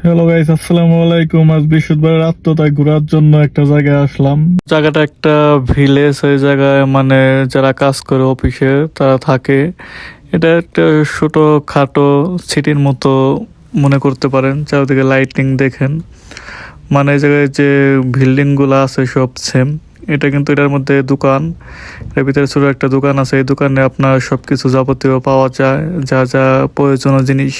Hello guys, আসসালামু আলাইকুম। আজ বৃহস্পতিবার রাত তো তাই ঘোরার জন্য একটা জায়গায় আসলাম। জায়গাটা একটা ভিলেজ। এই জায়গায় মানে যারা কাজ করে অফিসে তারা থাকে। এটা একটা ছোট খাটো সিটির মতো মনে করতে পারেন। চারিদিকে লাইটিং দেখেন, মানে এই জায়গায় যে বিল্ডিং গুলো আছে সব সেম। এটা কিন্তু এটার মধ্যে দোকান, এর ভিতরে ছোট একটা দোকান আছে। এই দোকানে আপনার সবকিছু যাবতীয় পাওয়া যায়, যা যা প্রয়োজনীয় জিনিস।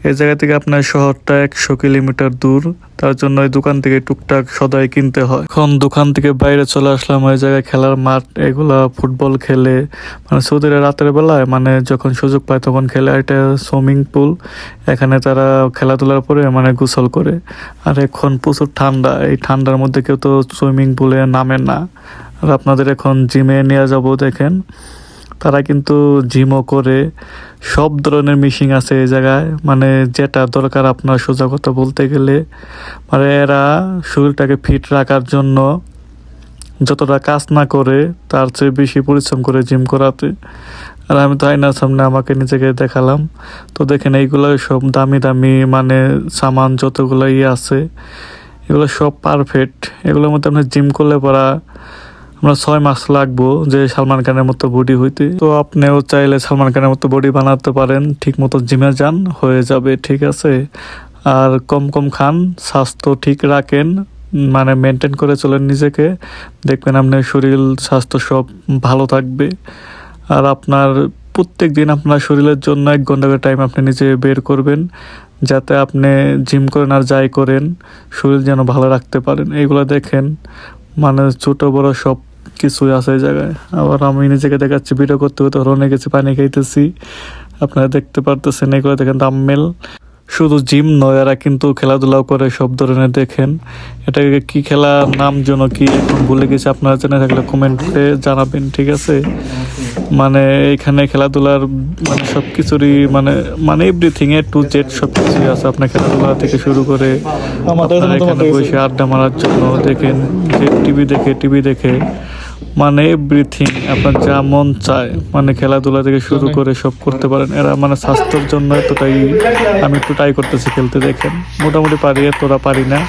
এই জায়গা থেকে আপনার শহরটা 100 কিলোমিটার দূর, তার জন্য এই দোকান থেকে টুকটাক সদাই কিনতে হয়। এখন দোকান থেকে বাইরে চলে আসলাম। ওই জায়গায় খেলার মাঠ, এগুলা ফুটবল খেলে, মানে সৌদিরা রাতের বেলায় মানে যখন সুযোগ পায় তখন খেলে। এটা সুইমিং পুল, এখানে তারা খেলাধুলার পরে মানে গোসল করে। আর এখন প্রচুর ঠান্ডা, এই ঠান্ডার মধ্যে কেউ তো সুইমিং পুলে নামে না। আর আপনাদের এখন জিমে নিয়ে যাব, দেখেন তারা কিন্তু জিমও করে। সব ধরনের মেশিন আছে এই জায়গায়, মানে যেটা দরকার আপনার সোজা কথা বলতে গেলে। মানে এরা শরীরটাকে ফিট রাখার জন্য যতটা কাজ না করে তার চেয়ে বেশি পরিশ্রম করে জিম করাতে। আর আমি তো আয়নার সামনে আমাকে নিজেকে দেখালাম। তো দেখেন এইগুলো সব দামি দামি মানে সামান যতগুলো আছে, এগুলো সব পারফেক্ট। এগুলোর মধ্যে আপনি জিম করলে পরা আমরা 6 মাস লাগবো যে সালমান খানের মতো বডি হইতে। তো আপনিও চাইলে সালমান খানের মতো বডি বানাতে পারেন, ঠিক মতো জিমে যান, হয়ে যাবে, ঠিক আছে। আর কম কম খান, স্বাস্থ্য ঠিক রাখেন, মানে মেনটেন করে চলেন নিজেকে, দেখবেন আপনার শরীর স্বাস্থ্য সব ভালো থাকবে। আর আপনার প্রত্যেক দিন আপনার শরীরের জন্য 1 ঘন্টা করে টাইম আপনি নিজে বের করবেন, যাতে আপনি জিম করেন আর যাই করেন শরীর যেন ভালো রাখতে পারেন। এইগুলো দেখেন, মানে ছোট বড় সব কিছুই আছে এই জায়গায়। আবার আমি নিজেকে দেখাচ্ছি ভিডিও করতে করতে হরণে গেছি, পানি খাইতেছি, আপনারা দেখতে পারতেছেন। এগুলো দেখেন ডাম্বেল। শুধু জিম নয়, এরা কিন্তু খেলাধুলাও করে সব ধরনের। দেখেন এটাকে কি খেলা, নাম যেন কি এখন ভুলে গেছি, আপনারা জেনে থাকলে কমেন্টে জানাবেন, ঠিক আছে। মানে এখানে খেলাধুলার মানে সব কিছুরই মানে মানে এভরিথিং A to Z সব কিছুই আছে। আপনার খেলাধুলা থেকে শুরু করে আপনার এখানে বসে আড্ডা মারার জন্য দেখেন যে টিভি দেখে মানে এভরিথিং আপনার যা মন চায়, মানে খেলাধুলা থেকে শুরু করে সব করতে পারেন। এরা মানে স্বাস্থ্যের জন্য এতটাই, আমি একটু ট্রাই করতেছি খেলতে, দেখেন মোটামুটি পারি, এতটা পারি না।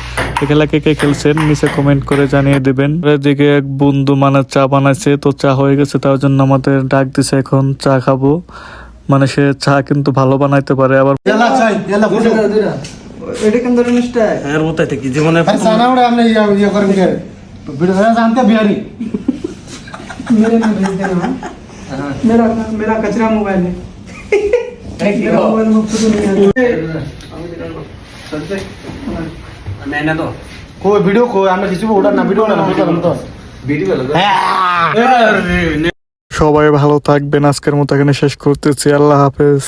এই খেলা কে কে খেলছেন নিচে কমেন্ট করে জানিয়ে দেবেন। এদিকে এক বন্ধু মানে চা বানাইছে, তো চা হয়ে গেছে, তার জন্য আমাদের ডাক দিছে এখন চা খাবো। মানে সে চা কিন্তু ভালো বানাইতে পারে। আবার এটা কেন ধরনের স্টাইল এর মতো কি জীবনে साना उड़ा हमने ये करेंगे वीडियो जानते बिहारी मेरे में भेज देना। मेरा कचरा मोबाइल है। मेरा मोबाइल में फोटो नहीं आता। मैंने तो कोई वीडियो को हमने किसी को उड़ा ना वीडियो ना तो वीडियो সবাই ভালো থাকবেন। আজকের মতো এখানে শেষ করতেছি। আল্লাহ হাফেজ।